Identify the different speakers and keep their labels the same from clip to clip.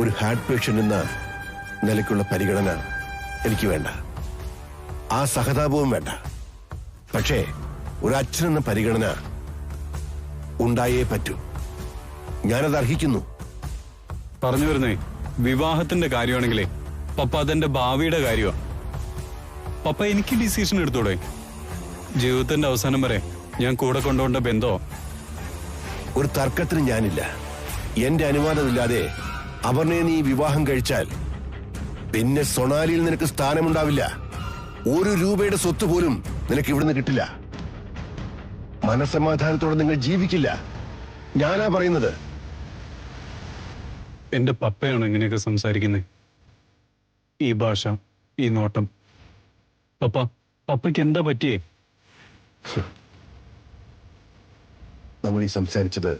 Speaker 1: ഒരു heart patient എന്ന നിലയ്ക്കുള്ള പരിഗണന എനിക്ക് വേണ്ട, ആ സഹതാപവും വേണ്ട. പക്ഷേ ഒരു അച്ഛനെന്ന പരിഗണന ഉണ്ടായേ പറ്റൂ. ഞാനത് അർഹിക്കുന്നു.
Speaker 2: പറഞ്ഞു വരുന്നേ, വിവാഹത്തിന്റെ കാര്യമാണെങ്കിലേ പപ്പ അതെന്റെ ഭാവിയുടെ കാര്യമാണ്. പപ്പ എനിക്ക് ഡിസിഷൻ എടുത്തോടെ. ജീവിതത്തിന്റെ അവസാനം വരെ ഞാൻ കൂടെ കൊണ്ടുപോകേണ്ട ബന്ധോ.
Speaker 1: ഒരു തർക്കത്തിന് ഞാനില്ല. എന്റെ അനുവാദമില്ലാതെ അപർണയെ നീ വിവാഹം കഴിച്ചാൽ പിന്നെ സൊണാലിയിൽ നിനക്ക് സ്ഥാനമുണ്ടാവില്ല. 1 രൂപയുടെ സ്വത്ത് പോലും നിനക്ക് ഇവിടുന്ന് കിട്ടില്ല. മനസമാധാനത്തോടെ നിങ്ങൾ ജീവിക്കില്ല. ഞാനാ പറയുന്നത്.
Speaker 2: എന്റെ പപ്പയാണ് ഇങ്ങനെയൊക്കെ സംസാരിക്കുന്നത്. ഈ ഭാഷ, ഈ നോട്ടം. പപ്പയ്ക്ക് എന്താ പറ്റിയേ?
Speaker 1: നമ്മൾ ഈ സംസാരിച്ചത്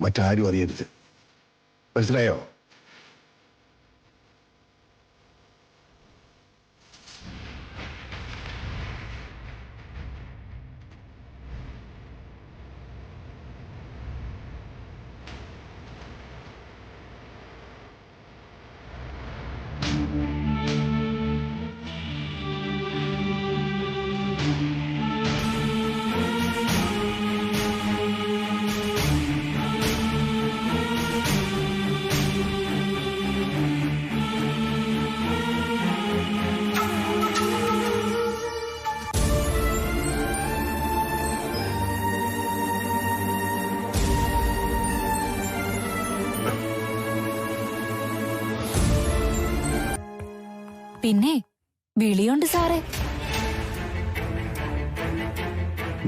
Speaker 1: മറ്റാരും അറിയരുത്. മനസ്സിലായോ?
Speaker 3: പിന്നെ വിളിയുണ്ട് സാറേ.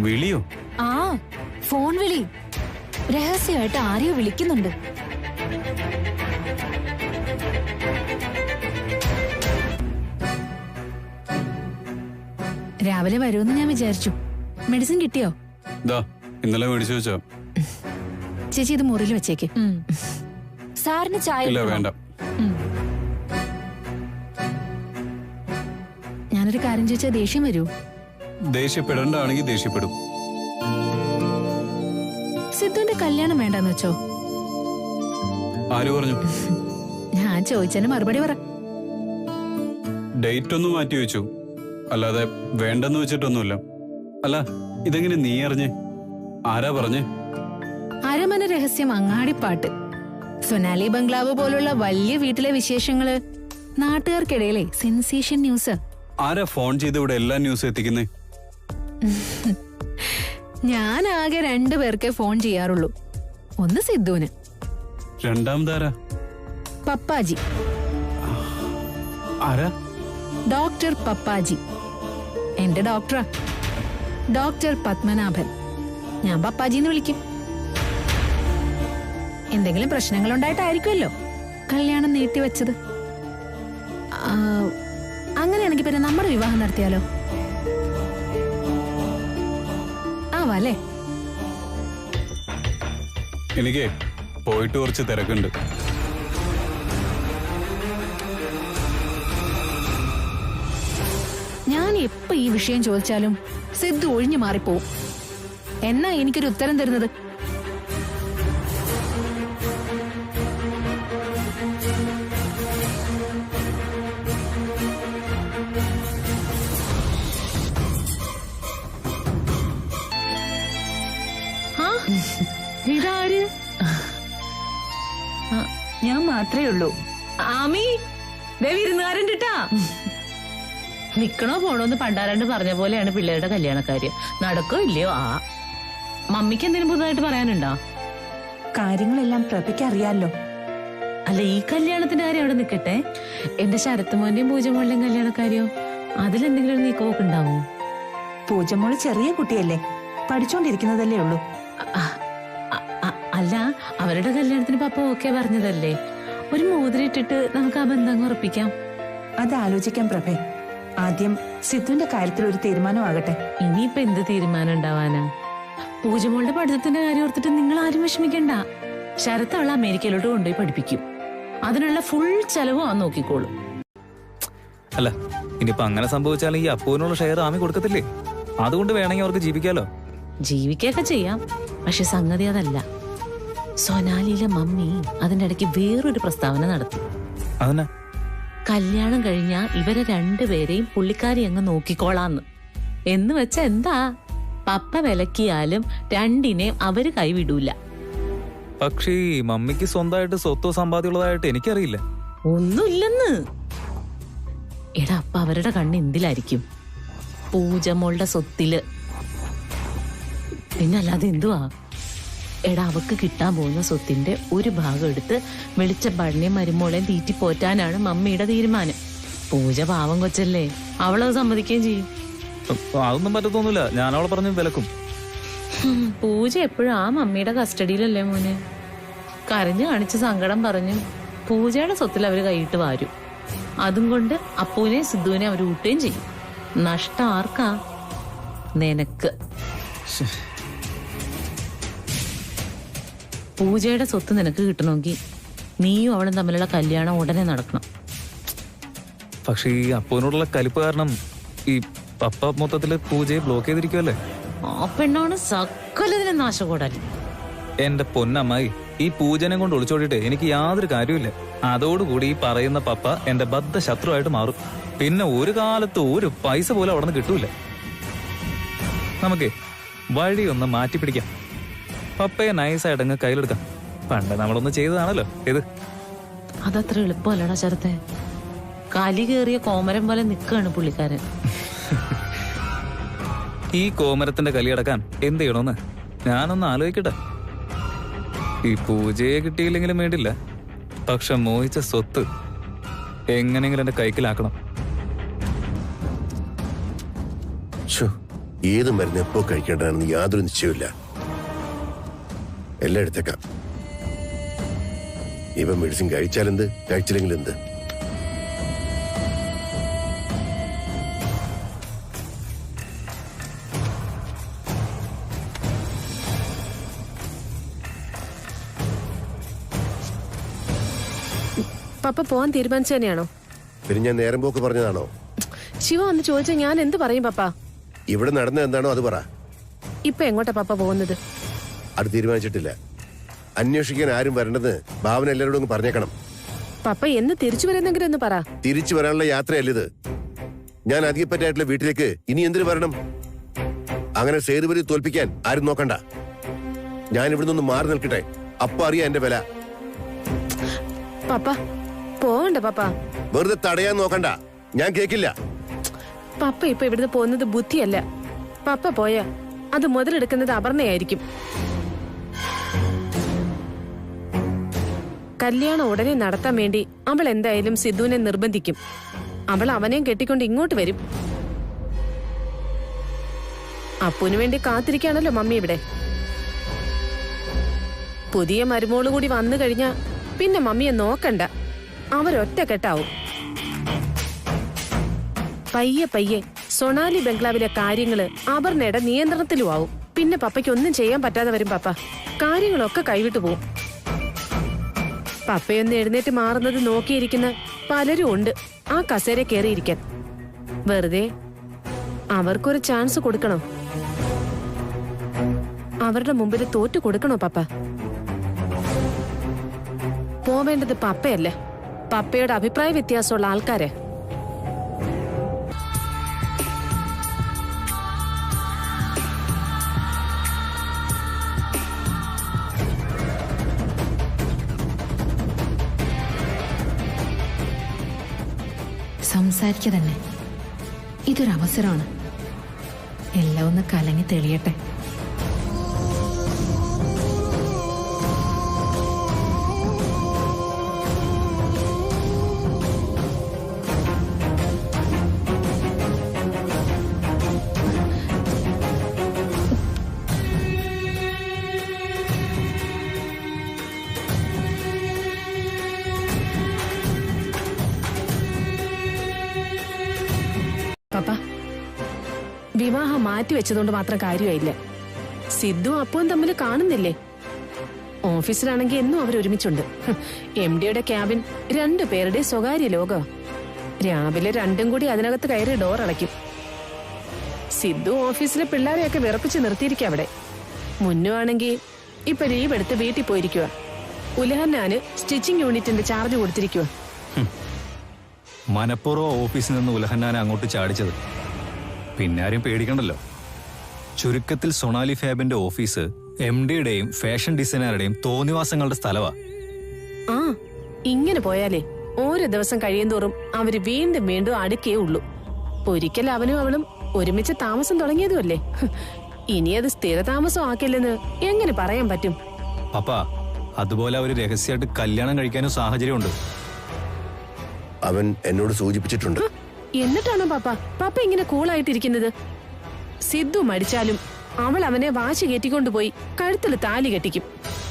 Speaker 2: വിളിയോ?
Speaker 3: ആ, ഫോൺ വിളി. രഹസ്യമായിട്ട് ആരെയോ വിളിക്കുന്നുണ്ട്. രാവിലെ വരുമെന്ന് ഞാൻ വിചാരിച്ചു. മെഡിസിൻ കിട്ടിയോ?
Speaker 2: ഇന്നലെ മേടിച്ചു വെച്ചോ?
Speaker 3: ചേച്ചി ഇത് മുറിയിൽ വെച്ചേക്ക്. സാറിന് ചായ
Speaker 2: വേണ്ട.
Speaker 3: ഞാനൊരു കാര്യം ചോദിച്ചാൽ ദേഷ്യം വരൂ?
Speaker 2: ദേഷ്യപ്പെടണ്ടാണെങ്കിൽ ദേഷ്യപ്പെടും.
Speaker 3: സിദ്ധുവിന്റെ കല്യാണം വേണ്ടെന്ന് വെച്ചോ?
Speaker 2: ആര് പറഞ്ഞു?
Speaker 3: ഞാൻ ചോദിച്ചതിന് മറുപടി പറ.
Speaker 2: ഡേറ്റ് ഒന്ന് മാറ്റി വെച്ചു, അല്ലാതെ വേണ്ടെന്ന് വെച്ചിട്ടൊന്നുമില്ല. അല്ല, ഇതെങ്ങനെ നീ അറിഞ്ഞേ? ആരാ പറഞ്ഞേ?
Speaker 3: അരമന രഹസ്യം അങ്ങാടിപ്പാട്ട്. സൊനാലി ബംഗ്ലാവ് പോലുള്ള വലിയ വീട്ടിലെ വിശേഷങ്ങള് നാട്ടുകാർക്കിടയിലെ സെൻസേഷൻ ന്യൂസ്.
Speaker 2: ആരാ ഫോൺ ചെയ്ത് ഇവിടെ എല്ലാ ന്യൂസും എത്തിക്കുന്നേ?
Speaker 3: ഞാൻ ആകെ 2 പേർക്കേ ഫോൺ ചെയ്യാറുള്ളൂ. ഒന്ന് സിദ്ധുവിന്,
Speaker 2: രണ്ടാമതാരാ?
Speaker 3: പപ്പാജി.
Speaker 2: ആരാ?
Speaker 3: ഡോക്ടർ പപ്പാജി. എന്റെ ഡോക്ടറാ, ഡോക്ടർ പത്മനാഭൻ. ഞാൻ പപ്പാജിന്ന് വിളിക്കും. എന്തെങ്കിലും പ്രശ്നങ്ങളുണ്ടായിട്ടായിരിക്കുമല്ലോ കല്യാണം നീട്ടിവെച്ചത്. അങ്ങനെയാണെങ്കിൽ പിന്നെ നമ്മുടെ വിവാഹം നടത്തിയാലോ? ആവാല്ലേ?
Speaker 2: എനിക്ക് പോയിട്ട് കുറച്ച് തിരക്കുണ്ട്.
Speaker 3: ഞാൻ എപ്പോ ഈ വിഷയം ചോദിച്ചാലും സിദ്ധു ഒഴിഞ്ഞു മാറിപ്പോവും. എന്നാ എനിക്കൊരു ഉത്തരം തരുന്നത്? ഇതാര്?
Speaker 4: ഞാൻ മാത്രമേ ഉള്ളൂ.
Speaker 3: ആമി, വിരുന്നുകാരുണ്ട് ട്ടാ.
Speaker 4: നിക്കണോ പോണോന്ന് പണ്ടാരണ്ട് പറഞ്ഞ പോലെയാണ് പിള്ളേരുടെ കല്യാണക്കാര്യം. നടക്കോ ഇല്ലയോ? മമ്മിക്ക് എന്തെങ്കിലും പുതുതായിട്ട് പറയാനുണ്ടോ?
Speaker 5: കാര്യങ്ങളെല്ലാം പ്രഭയ്ക്ക് അറിയാലോ.
Speaker 4: അല്ല, ഈ കല്യാണത്തിന്റെ കാര്യം അവിടെ നിക്കട്ടെ. എന്റെ ശരത്തുമോന്റെയും പൂജമോളുടെയും കല്യാണക്കാര്യോ? അതിലെന്തെങ്കിലും ഒരു നീക്കമൊക്കെ ഉണ്ടാവോ?
Speaker 5: പൂജമോള് ചെറിയ കുട്ടിയല്ലേ, പഠിച്ചോണ്ടിരിക്കുന്നതല്ലേ ഉള്ളൂ.
Speaker 4: അല്ല, അവരുടെ കല്യാണത്തിന് പപ്പ ഓക്കെ പറഞ്ഞതല്ലേ? ഒരു മോതിരിട്ടിട്ട് നമുക്ക് ആ ബന്ധം ഉറപ്പിക്കാം.
Speaker 5: അത് ആലോചിക്കാം പ്രഭേ. ആദ്യം സിദ്ധുവിന്റെ കാര്യത്തിൽ ഒരു തീരുമാനമാകട്ടെ.
Speaker 4: ഇനിയിപ്പൊ എന്ത് തീരുമാനം ഉണ്ടാവാനാ? പൂജമോളുടെ പഠിത്തത്തിന്റെ കാര്യം ഓർത്തിട്ട് നിങ്ങൾ ആരും വിഷമിക്കണ്ട. ശരത്ത് അവളെ അമേരിക്കയിലോട്ട് കൊണ്ടുപോയി പഠിപ്പിക്കും. അതിനുള്ള ഫുൾ ചെലവും ആ നോക്കിക്കോളും.
Speaker 6: അല്ല, ഇനിയിപ്പൊ അങ്ങനെ സംഭവിച്ചാൽ ഈ അപ്പൂവിനുള്ള ഷെയർ ആമി കൊടുക്കത്തില്ലേ? അതുകൊണ്ട് വേണമെങ്കിൽ അവർക്ക് ജീവിക്കാലോ.
Speaker 4: ജീവിക്കൊക്കെ ചെയ്യാം, പക്ഷെ സംഗതി അതല്ല. സൊനാലിയിലെ മമ്മി അതിന്റെ ഇടയ്ക്ക് വേറൊരു പ്രസ്താവന നടത്തി.
Speaker 6: അതന്നെ.
Speaker 4: കല്യാണം കഴിഞ്ഞ ഇവരെ രണ്ടുപേരെയും പുള്ളിക്കാരി അങ്ങ് നോക്കിക്കോളാന്ന്. എന്ന് വെച്ച എന്താ, പപ്പ വിലക്കിയാലും രണ്ടിനെയും അവര് കൈവിടൂല.
Speaker 6: പക്ഷേ മമ്മിക്ക് സ്വന്തമായിട്ട് സ്വത്തോ സമ്പാദ്യമുള്ളതായിട്ട് എനിക്കറിയില്ല.
Speaker 4: ഒന്നുമില്ലെന്ന്. എടാ, അപ്പ അവരുടെ കണ്ണ് എന്തിലായിരിക്കും? പൂജമോളുടെ സ്വത്തില്. പിന്നല്ലാതെ എന്തുവാ? എടാ, അവക്ക് കിട്ടാൻ പോകുന്ന സ്വത്തിന്റെ ഒരു ഭാഗം എടുത്ത് വെളിച്ചപ്പാടിനെയും മരുമോളെയും തീറ്റി പോറ്റാനാണ് മമ്മിയുടെ തീരുമാനം. പൂജ പാവം കൊച്ചല്ലേ, അവളത് സമ്മതിക്കുകയും ചെയ്യും.
Speaker 6: അതൊന്നും പറ്റത്തൊന്നുമില്ല, ഞാൻ അവളെ പറഞ്ഞു വിലക്കും.
Speaker 4: പൂജ എപ്പോഴും ആ മമ്മിയുടെ കസ്റ്റഡിയിലല്ലേ മോനെ. കരഞ്ഞു കാണിച്ച് സങ്കടം പറഞ്ഞു പൂജയുടെ സ്വത്തിൽ അവര് കൈയിട്ട് വാരും. അതും കൊണ്ട് അപ്പൂനെ സിദ്ധുവിനെ അവർ ഊട്ടുകയും ചെയ്യും. നഷ്ടം ആർക്കാ? നിനക്ക്. പൂജയുടെ സ്വത്ത് നിനക്ക് കിട്ടണമെങ്കിൽ നീയും അവളും തമ്മിലുള്ള കല്യാണം ഉടനെ നടക്കണം.
Speaker 6: പക്ഷേ ഈ അപ്പൂനോടുള്ള കലിപ്പ് കാരണം ഈ പപ്പ മൊത്തത്തില് പൂജയെ ബ്ലോക്ക് ചെയ്തിരിക്കുമല്ലേ.
Speaker 4: ആ പെണ്ണാണ് സകലതിനെ നാശകോടാലി.
Speaker 6: എന്റെ പൊന്നമ്മായി, ഈ പൂജനെ കൊണ്ട് ഒളിച്ചോടിയിട്ട് എനിക്ക് യാതൊരു കാര്യമില്ല. അതോടുകൂടി ഈ പറയുന്ന പപ്പ എന്റെ ബദ്ധ ശത്രുവായിട്ട് മാറും. പിന്നെ ഒരു കാലത്ത് ഒരു പൈസ പോലും അവിടെ നിന്ന് കിട്ടൂല. നമുക്കേ വഴിയൊന്ന് മാറ്റിപ്പിടിക്കാം. പപ്പയെ നൈസായിട്ട് അങ്ങ് കയ്യിലെടുക്കാം. പണ്ട് നമ്മളൊന്ന് ചെയ്തതാണല്ലോ ഇത്.
Speaker 4: അതത്ര എളുപ്പമല്ലടാ ശരത്തെ. കലി കേറിയ കോമരം പോലെ നിൽക്കുകയാണ് പുള്ളിക്കാരൻ.
Speaker 6: ഈ കോമരത്തിന്റെ കലിയടക്കാൻ എന്ത് ചെയ്യണമെന്ന് ഞാനൊന്ന് ആലോചിക്കട്ടെ. ഈ പൂജയെ കിട്ടിയില്ലെങ്കിലും വേണ്ടില്ല, പക്ഷെ മോഹിച്ച സ്വത്ത് എങ്ങനെയെങ്കിലും എന്റെ കൈക്കലാക്കണം.
Speaker 1: ഏത് മരുന്ന് എപ്പോ കഴിക്കേണ്ടതാണെന്ന് യാതൊരു നിശ്ചയമില്ല. എല്ലാം എടുത്തേക്കാം. ഇവ മെഡിസിൻ കഴിച്ചാലെന്ത്, കഴിച്ചില്ലെങ്കിൽ എന്ത്?
Speaker 7: പപ്പ പോവാൻ തീരുമാനിച്ചു തന്നെയാണോ?
Speaker 1: പിന്നെ ഞാൻ നേരം പോക്ക് പറഞ്ഞതാണോ?
Speaker 7: ശിവ വന്ന് ചോദിച്ചാൽ ഞാൻ എന്ത് പറയും പപ്പ?
Speaker 1: ഇവിടെ നടന്നത് എന്താണോ അത് പറ.
Speaker 7: ഇപ്പൊ എങ്ങോട്ടാ പപ്പ പോകുന്നത്?
Speaker 1: അത് തീരുമാനിച്ചിട്ടില്ല. അന്വേഷിക്കാൻ ആരും വരേണ്ടത് ഭാവന എല്ലാവരോടും ഒന്ന് പറഞ്ഞേക്കണം.
Speaker 7: പപ്പ എന്ന് തിരിച്ചു വരുന്നെങ്കിലും ഒന്ന് പറ.
Speaker 1: തിരിച്ചു വരാനുള്ള യാത്രയല്ലിത്. ഞാൻ അധികപ്പറ്റായിട്ടുള്ള വീട്ടിലേക്ക് ഇനി എന്തിനു വരണം? അങ്ങനെ സേതുപതി തോൽപ്പിക്കാൻ ആരും നോക്കണ്ട. ഞാൻ ഇവിടുന്ന് ഒന്ന് മാറി നിൽക്കട്ടെ, അപ്പൊ അറിയാം എന്റെ വില.
Speaker 7: പപ്പ പോകണ്ട പപ്പ.
Speaker 1: വെറുതെ തടയാൻ നോക്കണ്ട, ഞാൻ കേക്കില്ല.
Speaker 7: പപ്പ ഇപ്പൊ ഇവിടുന്ന് പോകുന്നത് ബുദ്ധിയല്ല. പപ്പ പോയാ അത് മുതലെടുക്കുന്നത് അപർണയായിരിക്കും. കല്യാണം ഉടനെ നടത്താൻ വേണ്ടി അവൾ എന്തായാലും സിദ്ധുവിനെ നിർബന്ധിക്കും. അവൾ അവനെയും കെട്ടിക്കൊണ്ട് ഇങ്ങോട്ട് വരും. അപ്പുവിന് വേണ്ടി കാത്തിരിക്കാണല്ലോ മമ്മി ഇവിടെ. പുതിയ മരുമോള് കൂടി വന്നു കഴിഞ്ഞാ പിന്നെ മമ്മിയെ നോക്കണ്ട, അവരൊറ്റക്കെട്ടാവും. പയ്യെ പയ്യെ സൊണാലി ബംഗ്ലാവിലെ കാര്യങ്ങള് അപർണയുടെ നിയന്ത്രണത്തിലും ആവും. പിന്നെ പപ്പയ്ക്ക് ഒന്നും ചെയ്യാൻ പറ്റാതെ വരും. പപ്പ കാര്യങ്ങളൊക്കെ കൈവിട്ടു പോവും. പപ്പയൊന്ന് എഴുന്നേറ്റ് മാറുന്നത് നോക്കിയിരിക്കുന്ന പലരും ഉണ്ട് ആ കസേര കയറിയിരിക്കാൻ. വെറുതെ അവർക്കൊരു ചാൻസ് കൊടുക്കണോ? അവരുടെ മുമ്പിൽ തോറ്റു കൊടുക്കണോ പപ്പ? പോവേണ്ടത് പപ്പയല്ല, പപ്പയുടെ അഭിപ്രായ വ്യത്യാസമുള്ള ആൾക്കാരെ.
Speaker 3: സംസാരിക്കുക തന്നെ. ഇതൊരവസരമാണ്. എല്ലാം ഒന്ന് കലങ്ങി തെളിയട്ടെ.
Speaker 7: പപ്പ വിവാഹം മാറ്റിവെച്ചതുകൊണ്ട് മാത്രം കാര്യമായില്ല. സിദ്ധു അപ്പവും തമ്മിൽ കാണുന്നില്ലേ? ഓഫീസിലാണെങ്കിൽ എന്നും അവരൊരുമിച്ചുണ്ട്. MDയുടെ ക്യാബിൻ 2 പേരുടെ സ്വകാര്യ ലോകം. രാവിലെ രണ്ടും കൂടി അതിനകത്ത് കയറി ഡോർ അടയ്ക്കും. സിദ്ധു ഓഫീസിലെ പിള്ളേരെയൊക്കെ വിറപ്പിച്ച് നിർത്തിയിരിക്കും അവിടെ. മുന്നുവാണെങ്കിൽ ഇപ്പൊ ലീവ് എടുത്ത് വീട്ടിൽ പോയിരിക്കുക. ഉലഹന്നാന് സ്റ്റിച്ചിങ് യൂണിറ്റിന്റെ ചാർജ് കൊടുത്തിരിക്കുക.
Speaker 6: മനപ്പൂർവ്വം ഓഫീസിൽ നിന്ന് ഉലഹന്നാനെ അങ്ങോട്ട് ചാടിച്ചത്. പിന്നെ ആരും പേടിക്കണ്ടല്ലോ. ചുരുക്കത്തിൽ സൊണാലി ഫാബിന്റെ ഓഫീസ് MD-യുടെയും ഫാഷൻ ഡിസൈനറുടെയും തോന്നിവാസങ്ങളുടെ സ്ഥലമാ.
Speaker 7: ആ ഇങ്ങനെ പോയാലേ ഓരോ ദിവസം കഴിയുന്തോറും അവര് വീണ്ടും വീണ്ടും അടുക്കേ ഉള്ളൂ. ഒരിക്കൽ അവനും അവളും ഒരുമിച്ച് താമസം തുടങ്ങിയതുമല്ലേ. ഇനി അത് സ്ഥിരതാമസം ആക്കില്ലെന്ന് എങ്ങനെ പറയാൻ പറ്റും?
Speaker 6: പപ്പ, അതുപോലെ അവര് രഹസ്യമായിട്ട് കല്യാണം കഴിക്കാനും സാഹചര്യമുണ്ട്.
Speaker 1: അവൻ എന്നോട് സൂചിപ്പിച്ചിട്ടുണ്ട്.
Speaker 7: എന്നിട്ടാണോ പപ്പ ഇങ്ങനെ കൂളായിട്ടിരിക്കുന്നത്? സിദ്ധു മടിച്ചാലും അവൾ അവനെ വാശി കയറ്റിക്കൊണ്ടുപോയി കഴുത്തിൽ താലി കെട്ടിക്കും.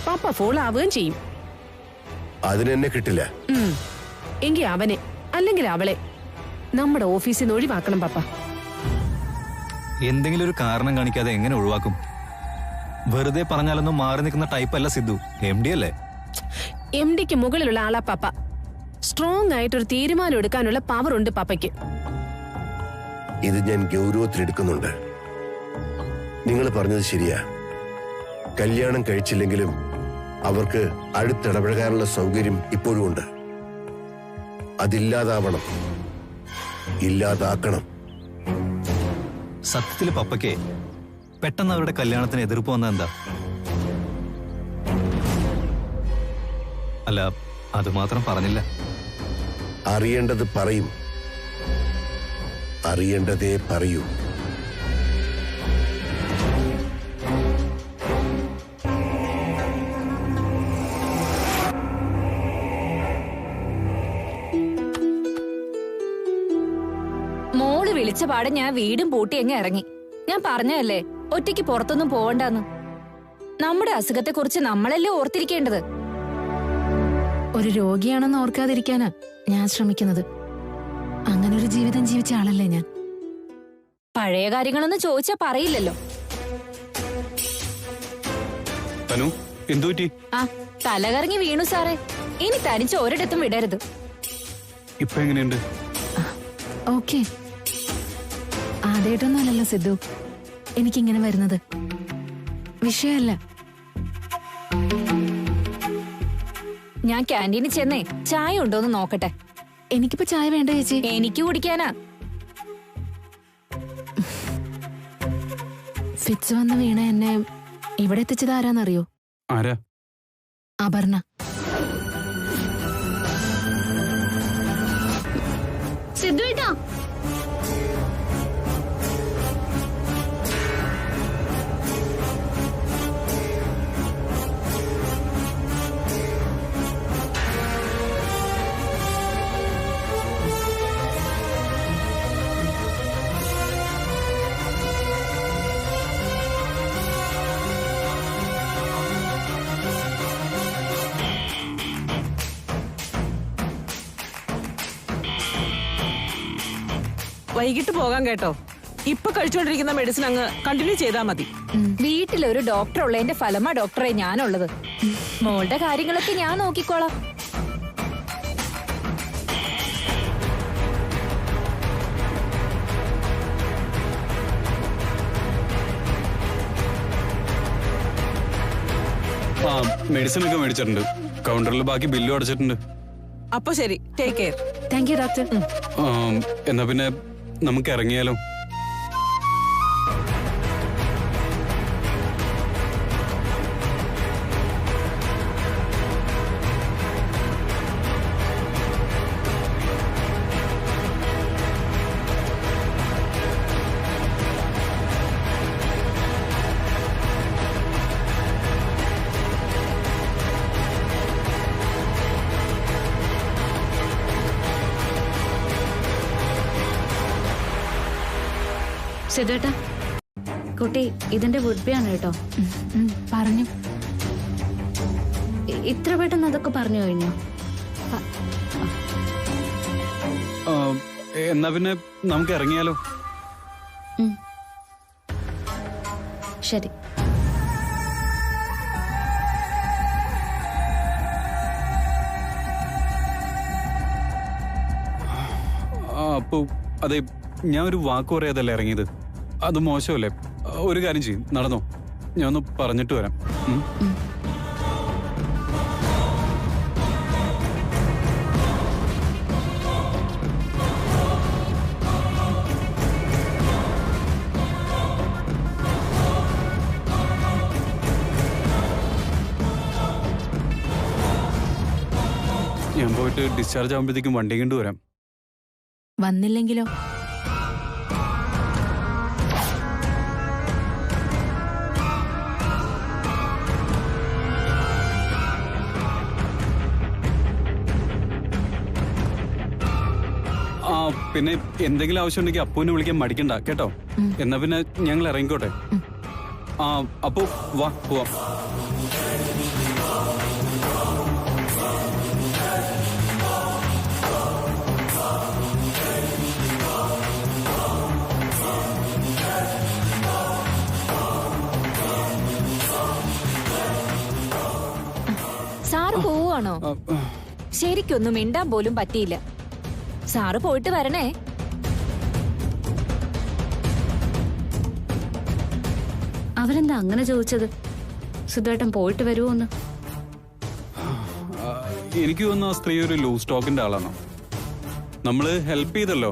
Speaker 7: പപ്പ ഫോളാവുകയും ചെയ്യും.
Speaker 1: അതിനെന്നെ കിട്ടില്ല.
Speaker 7: എങ്കി അവനെ അല്ലെങ്കിൽ അവളെ നമ്മുടെ ഓഫീസിൽ നിന്ന് ഒഴിവാക്കണം പപ്പ.
Speaker 6: എന്തെങ്കിലും ഒരു കാരണം കാണിക്കാതെ എങ്ങനെ ഒഴിവാക്കും? വെറുതെ പറഞ്ഞാലൊന്നും മാറി നിൽക്കുന്ന ടൈപ്പല്ല സിദ്ധു. MD അല്ലേ?
Speaker 7: MD-ക്ക് മുകളിലുള്ള ആളാ പപ്പ. സ്ട്രോങ് ആയിട്ടൊരു തീരുമാനം എടുക്കാനുള്ള പവർ ഉണ്ട് പപ്പയ്ക്ക്.
Speaker 1: ഇത് ഞാൻ ഗൗരവത്തിലെടുക്കുന്നുണ്ട്. നിങ്ങൾ പറഞ്ഞത് ശരിയാ. കല്യാണം കഴിച്ചില്ലെങ്കിലും അവർക്ക് അടുത്തിടപഴകാനുള്ള സൗകര്യം ഇപ്പോഴും ഉണ്ട്. അതില്ലാതാവണം, ഇല്ലാതാക്കണം.
Speaker 6: സത്യത്തിൽ പപ്പയ്ക്ക് പെട്ടെന്ന് അവരുടെ കല്യാണത്തിന് എതിർപ്പ് വന്ന എന്താ? അല്ല, അത് മാത്രം പറഞ്ഞില്ല.
Speaker 1: അറിയേണ്ടത് പറയും, അറിയേണ്ടതേ പറയൂ.
Speaker 8: മോള് വിളിച്ച പാടെ ഞാൻ വീടും പൂട്ടി അങ്ങ് ഇറങ്ങി. ഞാൻ പറഞ്ഞതല്ലേ ഒറ്റയ്ക്ക് പുറത്തൊന്നും പോവണ്ടെന്ന്. നമ്മുടെ അസുഖത്തെ കുറിച്ച് നമ്മളല്ലേ ഓർത്തിരിക്കേണ്ടത്.
Speaker 3: ഒരു രോഗിയാണെന്ന് ഓർക്കാതിരിക്കാനാ ഞാൻ ശ്രമിക്കുന്നത്. അങ്ങനെ ഒരു ജീവിതം ജീവിച്ച ആളല്ലേ ഞാൻ.
Speaker 8: പഴയ കാര്യങ്ങളൊന്നും ചോദിച്ചാ പറയില്ലല്ലോ.
Speaker 2: തനു, എന്തു പറ്റി?
Speaker 8: ആ തലകറങ്ങി വീണു സാറേ. ഇനി തനിച്ച് ഒരിടത്തും വിടരുത്.
Speaker 2: ഇപ്പൊ എങ്ങനെയുണ്ട്?
Speaker 3: ഓക്കെ. ആദ്യമായിട്ടൊന്നുമല്ലല്ലോ സിദ്ധു എനിക്കിങ്ങനെ വരുന്നത്. വിഷയമല്ല.
Speaker 8: ഞാൻ ക്യാൻറ്റീനിൽ ചെന്നേ ചായ ഉണ്ടോന്ന് നോക്കട്ടെ.
Speaker 3: എനിക്കിപ്പോ ചായ വേണ്ട ചേച്ചി.
Speaker 8: എനിക്ക് കുടിക്കാനാ.
Speaker 3: ഫിറ്റ്സ് വന്ന് വീണ എന്നെ ഇവിടെ എത്തിച്ചത് ആരാന്നറിയോ?
Speaker 2: ആരാ?
Speaker 3: അപർണ.
Speaker 8: സിദ്ധുവേട്ടാ,
Speaker 5: വൈകിട്ട് പോകാൻ കേട്ടോ. ഇപ്പൊ കഴിച്ചുകൊണ്ടിരിക്കുന്ന മെഡിസിൻ അങ്ങ് കണ്ടിന്യൂ ചെയ്താൽ മതി.
Speaker 8: വീട്ടിലൊരു ഡോക്ടർ ഉള്ളതിന്റെ ഫലമാ ഡോക്ടറെ ഞാനുള്ളത്. മോളുടെ കാര്യങ്ങളൊക്കെ ഞാൻ നോക്കിക്കോളാം.
Speaker 2: ആ, മെഡിസിൻ ഒക്കെ മേടിച്ചിട്ടുണ്ട്. കൗണ്ടറിൽ ബാക്കി ബില്ലും അടച്ചിട്ടുണ്ട്.
Speaker 5: അപ്പൊ ശരി, take care.
Speaker 3: Thank you doctor.
Speaker 2: എന്നാ പിന്നെ നമുക്ക് ഇറങ്ങിയാലോ?
Speaker 8: സിദ്ധേട്ടാ, കുട്ടി ഇതിന്റെ വുഡ് ബി ആണ് കേട്ടോ.
Speaker 3: പറഞ്ഞു.
Speaker 8: ഇത്ര പെട്ടെന്ന് അതൊക്കെ പറഞ്ഞു കഴിഞ്ഞോ?
Speaker 2: എന്നാ പിന്നെ നമുക്ക് ഇറങ്ങിയാലോ?
Speaker 8: ശരി.
Speaker 2: അപ്പൊ അതെ, ഞാൻ ഒരു വാക്ക് പറയാതല്ലേ ഇറങ്ങിയത്. അത് മോശമല്ലേ? ഒരു കാര്യം ചെയ്യും, നടന്നോ, ഞാൻ ഒന്ന് പറഞ്ഞിട്ട് വരാം. ഞാൻ പോയിട്ട് ഡിസ്ചാർജ് ആകുമ്പോഴത്തേക്കും വണ്ടി കൊണ്ടുവരാം.
Speaker 3: വന്നില്ലെങ്കിലോ?
Speaker 2: ആ പിന്നെ എന്തെങ്കിലും ആവശ്യമുണ്ടെങ്കിൽ അപ്പൂനെ വിളിക്കാൻ മടിക്കണ്ട കേട്ടോ. എന്നാ പിന്നെ ഞങ്ങൾ ഇറങ്ങിക്കോട്ടെ. ആ അപ്പു വാ പോവാം.
Speaker 8: സാറ് പോവാണോ? ശരിക്കൊന്നും മിണ്ടാൻ പോലും പറ്റിയില്ല. സാറ് പോയിട്ട് വരണേ.
Speaker 3: അവരെന്താ അങ്ങനെ ചോദിച്ചത്? സിദ്ധുവേട്ടൻ പോയിട്ട് വരുമോന്ന്?
Speaker 2: എനിക്ക് തോന്നുന്നു ആ സ്ത്രീ ഒരു ലൂസ് സ്റ്റോക്കിന്റെ ആളാണ്. നമ്മള് ഹെൽപ്പ് ചെയ്തല്ലോ,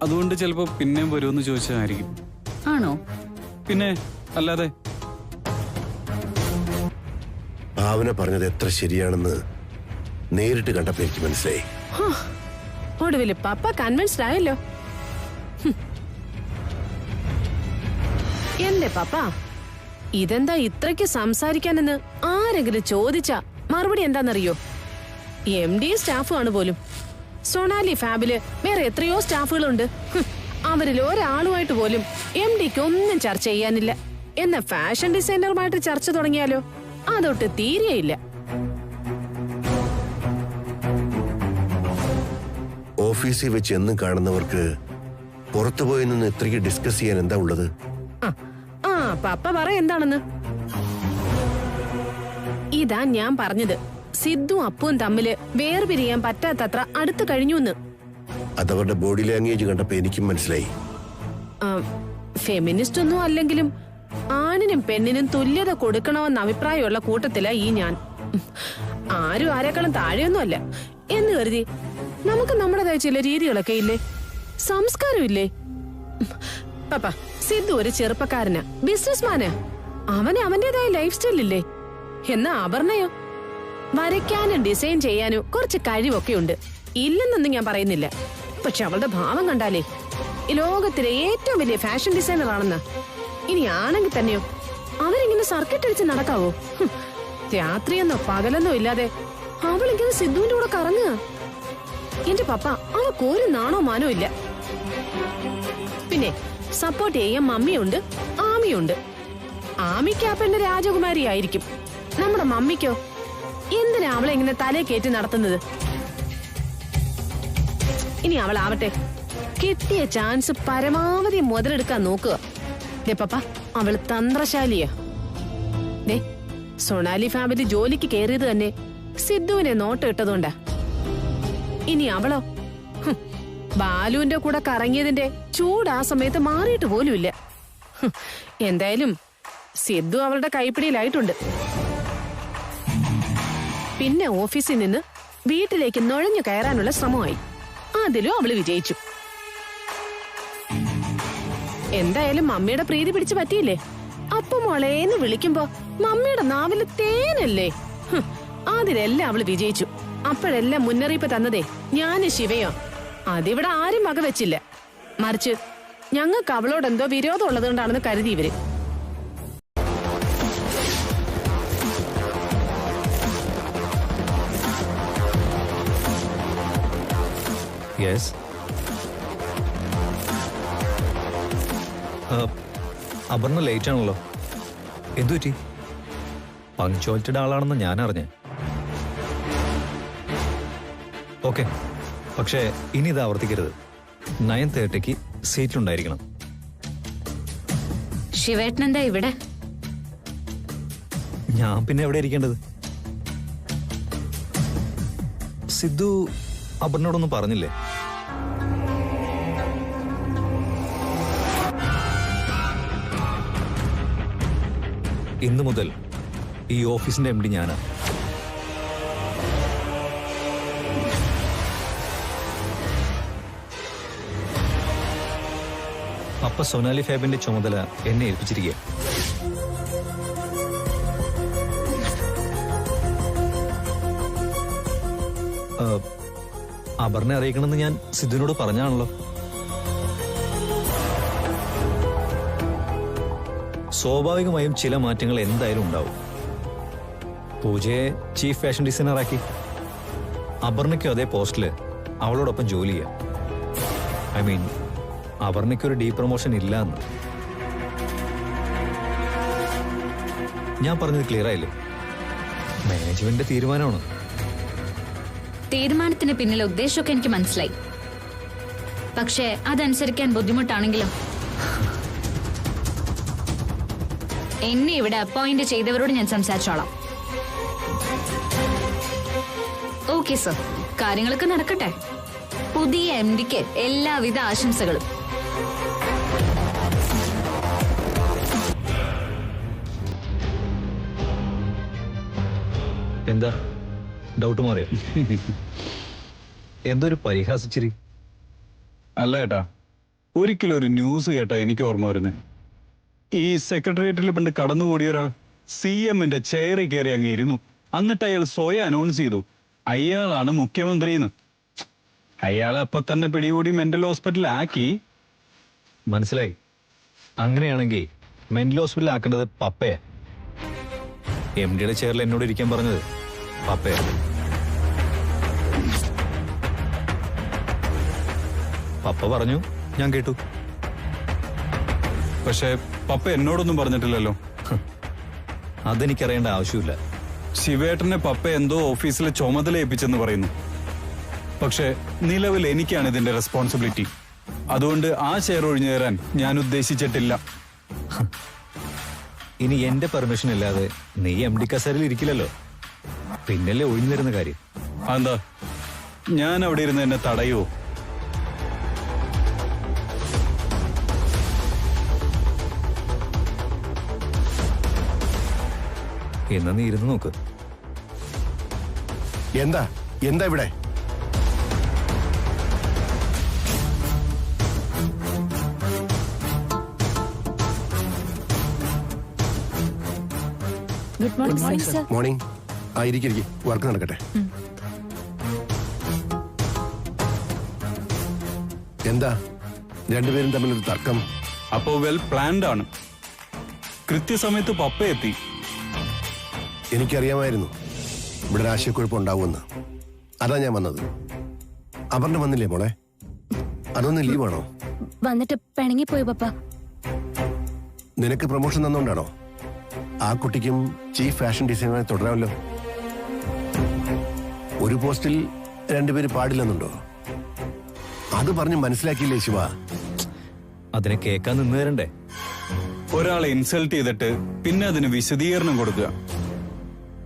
Speaker 2: അതുകൊണ്ട് ചിലപ്പോ പിന്നെയും വരുമെന്ന് ചോദിച്ചതായിരിക്കും.
Speaker 3: ആണോ?
Speaker 2: പിന്നെ അല്ലാതെ.
Speaker 1: ഭാവന പറഞ്ഞത് എത്ര ശരിയാണെന്ന് നേരിട്ട് കണ്ടപ്പോ എനിക്ക് മനസ്സിലായി.
Speaker 7: ഒടുവില് പപ്പ കൺവിൻസ്ഡ് ആയല്ലോ. എന്റെ പപ്പ ഇതെന്താ ഇത്രയ്ക്ക് സംസാരിക്കാനെന്ന് ആരെങ്കിലും ചോദിച്ചാ മറുപടി എന്താണെന്നറിയോ? MD സ്റ്റാഫും ആണ് പോലും. സൊണാലി ഫാബില് വേറെ എത്രയോ സ്റ്റാഫുകളുണ്ട്. അവരിൽ ഒരാളുമായിട്ട് പോലും MDക്ക് ഒന്നും ചർച്ച ചെയ്യാനില്ല. എന്ന ഫാഷൻ ഡിസൈനറുമായിട്ട് ചർച്ച തുടങ്ങിയാലോ അതൊട്ട് തീരെയില്ല.
Speaker 1: ഓഫീസിൽ വെച്ച് എന്നും കാണുന്നവർക്ക് പുറത്തുപോയി നിന്ന് ഇത്രയ്ക്ക് ഡിസ്കസ് ചെയ്യാൻ എന്താ ഉള്ളത്?
Speaker 7: ആ പപ്പ പറ എന്താണെന്ന്. ഇതാ ഞാൻ പറഞ്ഞത്, സിദ്ധു അപ്പുവും തമ്മില് വേർപിരിയാൻ പറ്റാത്തത്ര അടുത്തു കഴിഞ്ഞു.
Speaker 1: അതവരുടെ ബോഡി ലാംഗ്വേജ് കണ്ടപ്പോ എനിക്കും മനസ്സിലായി.
Speaker 7: ഫെമിനിസ്റ്റ് ഒന്നും അല്ലെങ്കിലും ആണിനും പെണ്ണിനും തുല്യത കൊടുക്കണമെന്ന അഭിപ്രായമുള്ള കൂട്ടത്തില ഈ ഞാൻ. ആരും ആരെക്കാളും താഴെയൊന്നും അല്ല എന്ന് കരുതി നമുക്ക് നമ്മുടേതായ ചില രീതികളൊക്കെ ഇല്ലേ, സംസ്കാരം ഇല്ലേ? പപ്പ സിദ്ധു ഒരു ചെറുപ്പക്കാരനാ, ബിസിനസ്മാനാ. അവന് അവന്റേതായ ലൈഫ് സ്റ്റൈൽ ഇല്ലേ? എന്നാ അപർണയോ വരയ്ക്കാനും ഡിസൈൻ ചെയ്യാനും കുറച്ച് കഴിവൊക്കെ ഉണ്ട്, ഇല്ലെന്നൊന്നും ഞാൻ പറയുന്നില്ല. പക്ഷെ അവളുടെ ഭാവം കണ്ടാലേ ഈ ലോകത്തിലെ ഏറ്റവും വലിയ ഫാഷൻ ഡിസൈനർ ആണെന്നാ. ഇനി ആണെങ്കിൽ തന്നെയോ അവരിങ്ങനെ സർക്കിട്ട് അടിച്ച് നടക്കാവോ? രാത്രിയെന്നോ പകലെന്നോ ഇല്ലാതെ അവളിങ്ങനെ സിദ്ധുവിന്റെ കൂടെ കറങ്ങുക. എന്റെ പപ്പ അവൾക്ക് ഒരു നാണോ മാനോ ഇല്ല. പിന്നെ സപ്പോർട്ട് ചെയ്യാൻ മമ്മിയുണ്ട്, ആമിയുണ്ട്. ആമിക്ക് ആ പെണ്ണ് രാജകുമാരി ആയിരിക്കും. നമ്മുടെ മമ്മിക്കോ എന്തിനാ അവളെ ഇങ്ങനെ തലേ കയറ്റി നടത്തുന്നത്? ഇനി അവളാവട്ടെ, കിട്ടിയ ചാൻസ് പരമാവധി മുതലെടുക്കാൻ നോക്കുക. ദേ പപ്പ അവള് തന്ത്രശാലിയാ. ദേ സൊണാലി ഫാമിലി ജോലിക്ക് കയറിയത് തന്നെ സിദ്ധുവിനെ നോട്ട് ഇട്ടതുകൊണ്ടാ. ഇനി അവളോ ബാലുവിന്റെ കൂടെ കറങ്ങിയതിന്റെ ചൂട് ആ സമയത്ത് മാറിയിട്ട് പോലുമില്ല. എന്തായാലും സിദ്ധു അവളുടെ കൈപ്പിടിയിലായിട്ടുണ്ട്. പിന്നെ ഓഫീസിൽ നിന്ന് വീട്ടിലേക്ക് നുഴഞ്ഞു കയറാനുള്ള ശ്രമമായി. അതിലും അവള് വിജയിച്ചു. എന്തായാലും മമ്മിയുടെ പ്രീതി പിടിച്ചു പറ്റിയില്ലേ? അപ്പൊ മോളേന്ന് വിളിക്കുമ്പോ മമ്മിയുടെ നാവില് തേനല്ലേ? അതിലെല്ലാം അവള് വിജയിച്ചു. അപ്പോഴെല്ലാം മുന്നറിയിപ്പ് തന്നതേ ഞാന് ശിവയോ. അതിവിടെ ആരും വകവെച്ചില്ല. മറിച്ച് ഞങ്ങൾക്ക് അവളോട് എന്തോ വിരോധം ഉള്ളതുകൊണ്ടാണെന്ന് കരുതി ഇവര്.
Speaker 6: അപർണ ലേറ്റ് ആണല്ലോ, എന്തു പറ്റി? പങ്ക്ച്വാലിറ്റിയുടെ ആളാണെന്ന് ഞാൻ അറിഞ്ഞേ. ഓക്കെ, പക്ഷേ ഇനി ഇത് ആവർത്തിക്കരുത്. 9:30 സീറ്റിലുണ്ടായിരിക്കണം.
Speaker 3: ശിവേട്ടനെന്താ ഇവിടെ?
Speaker 6: ഞാൻ പിന്നെ എവിടെ ഇരിക്കേണ്ടത്? സിദ്ധു അപർണയോടൊന്നും പറഞ്ഞില്ലേ? ഇന്നു മുതൽ ഈ ഓഫീസിന്റെ MD ഞാനാ. അപ്പ സൊനാലി ഫാബിന്റെ ചുമതല എന്നെ ഏൽപ്പിച്ചിരിക്കുക. അപർണയെ അറിയിക്കണമെന്ന് ഞാൻ സിദ്ധുവിനോട് പറഞ്ഞാണല്ലോ. സ്വാഭാവികമായും ചില മാറ്റങ്ങൾ എന്തായാലും ഉണ്ടാവും. പൂജയെ ചീഫ് ഫാഷൻ ഡിസൈനറാക്കി. അപർണയ്ക്കും അതേ പോസ്റ്റില് അവളോടൊപ്പം ജോലി ചെയ്യാം. ഐ മീൻ, അപർണയ്ക്കൊരു ഡീ പ്രൊമോഷൻ ഇല്ല എന്ന്. ഞാൻ പറഞ്ഞത് ക്ലിയർ ആയില്ലേ? മാനേജ്മെന്റിന്റെ തീരുമാനമാണ്.
Speaker 8: തീരുമാനത്തിന് പിന്നിലെ ഉദ്ദേശമൊക്കെ എനിക്ക് മനസ്സിലായി. പക്ഷേ അതനുസരിക്കാൻ ബുദ്ധിമുട്ടാണെങ്കിലും എന്നെ ഇവിടെ അപ്പോയിന്റ് ചെയ്തവരോട് ഞാൻ സംസാരിച്ചോളാം. ഓക്കെ സർ, കാര്യങ്ങളൊക്കെ നടക്കട്ടെ. പുതിയ MDക്ക് എല്ലാവിധ ആശംസകളും.
Speaker 6: എന്താ ഡൗട്ട് മാറിയോ? എന്തൊരു പരിഹാസിച്ചിരി.
Speaker 2: അല്ല ഏട്ടാ, ഒരിക്കലും ഒരു ന്യൂസ് കേട്ടാ എനിക്ക് ഓർമ്മ വരുന്നത്. ഈ സെക്രട്ടേറിയറ്റിൽ പണ്ട് കടന്നുകൂടിയ ഒരാൾ CMന്റെ ചെയറിൽ കയറി അങ്ങ് ഇരുന്നു. എന്നിട്ട് അയാൾ സ്വയം അനൗൺസ് ചെയ്തു അയാളാണ് മുഖ്യമന്ത്രിന്ന്. അയാളെ അപ്പൊ തന്നെ പിടികൂടി മെന്റൽ ഹോസ്പിറ്റലിൽ ആക്കി.
Speaker 6: മനസ്സിലായി. അങ്ങനെയാണെങ്കിൽ മെന്റൽ ഹോസ്പിറ്റലിൽ ആക്കേണ്ടത് പപ്പയാ. MDയുടെ ചെയറിൽ എന്നോട് ഇരിക്കാൻ പറഞ്ഞത് പപ്പയാ. പപ്പ പറഞ്ഞു, ഞാൻ കേട്ടു.
Speaker 2: പക്ഷെ പപ്പ എന്നോടൊന്നും പറഞ്ഞിട്ടില്ലല്ലോ.
Speaker 6: അതെനിക്കറിയേണ്ട ആവശ്യമില്ല.
Speaker 2: ശിവേട്ടനെ പപ്പ എന്തോ ഓഫീസിലെ ചുമതല ഏൽപ്പിച്ചെന്ന് പറയുന്നു. പക്ഷെ നിലവിൽ എനിക്കാണ് ഇതിന്റെ റെസ്പോൺസിബിലിറ്റി. അതുകൊണ്ട് ആ ചെയർ ഒഴിഞ്ഞു തരാൻ ഞാൻ ഉദ്ദേശിച്ചിട്ടില്ല.
Speaker 6: ഇനി എന്റെ പെർമിഷൻ ഇല്ലാതെ നീ MD കസേരയിൽ ഇരിക്കില്ലല്ലോ. പിന്നല്ലേ ഒഴിഞ്ഞു തരുന്ന കാര്യം.
Speaker 2: എന്താ ഞാൻ അവിടെ ഇരുന്ന് എന്നെ തടയുവോ?
Speaker 6: എന്നാ നീ ഇരുന്ന് നോക്ക്.
Speaker 1: എന്താ എന്താ ഇവിടെ?
Speaker 8: Good morning sir.
Speaker 1: മോർണിംഗ്. ആ ഇരിക്കും, വർക്ക് നടക്കട്ടെ. എന്താ രണ്ടുപേരും തമ്മിലൊരു തർക്കം?
Speaker 2: അപ്പോ വെൽ പ്ലാൻഡ് ആണ്. കൃത്യസമയത്ത് പപ്പ എത്തി.
Speaker 1: എനിക്കറിയാമായിരുന്നു ഇവിടെ ആശയക്കുഴപ്പം ഉണ്ടാവുമെന്ന്. അതാ ഞാൻ വന്നത്. അപർണ വന്നില്ലേ മോളെ? അതൊന്ന് ലീവാണോ?
Speaker 8: വന്നിട്ട് പിണങ്ങിപ്പോയി പപ്പ.
Speaker 1: നിനക്ക് പ്രൊമോഷൻ തന്നോണ്ടാണോ? ആ കുട്ടിക്കും ചീഫ് ഫാഷൻ ഡിസൈനറായി തുടരാമല്ലോ. ഒരു പോസ്റ്റിൽ രണ്ടുപേര് പാടില്ലെന്നുണ്ടോ? അത് പറഞ്ഞ് മനസ്സിലാക്കിയില്ലേ ശിവ?
Speaker 6: അതിനെ കേൾക്കാൻ നിന്ന് തരണ്ടേ?
Speaker 2: ഒരാളെ ഇൻസൾട്ട് ചെയ്തിട്ട് പിന്നെ അതിന് വിശദീകരണം കൊടുക്കുക.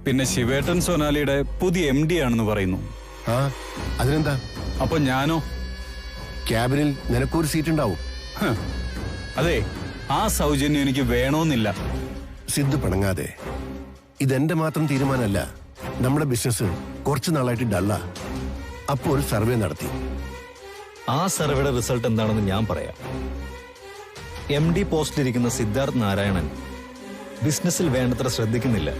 Speaker 2: പിന്നെ ശിവേട്ടൻ സൊനാലിയുടെ പുതിയ MD ആണെന്ന് പറയുന്നു.
Speaker 1: ആ അതിനെന്താ?
Speaker 2: അപ്പൊ ഞാനോ?
Speaker 1: ക്യാബിനിൽ നിനക്കൊരു സീറ്റ് ഉണ്ടാവും.
Speaker 2: അതെ, ആ സൗജന്യം എനിക്ക് വേണമെന്നില്ല.
Speaker 1: സിദ്ധു പിണങ്ങാതെ. ഇതെന്റെ മാത്രം തീരുമാനമല്ല. നമ്മുടെ ബിസിനസ് കുറച്ചു നാളായിട്ട് ഡള്ളാ. അപ്പൊ ഒരു സർവേ നടത്തി.
Speaker 6: ആ സർവേയുടെ റിസൾട്ട് എന്താണെന്ന് ഞാൻ പറയാം. MD പോസ്റ്റിലിരിക്കുന്ന സിദ്ധാർത്ഥ് നാരായണൻ ബിസിനസ്സിൽ വേണ്ടത്ര ശ്രദ്ധിക്കുന്നില്ല.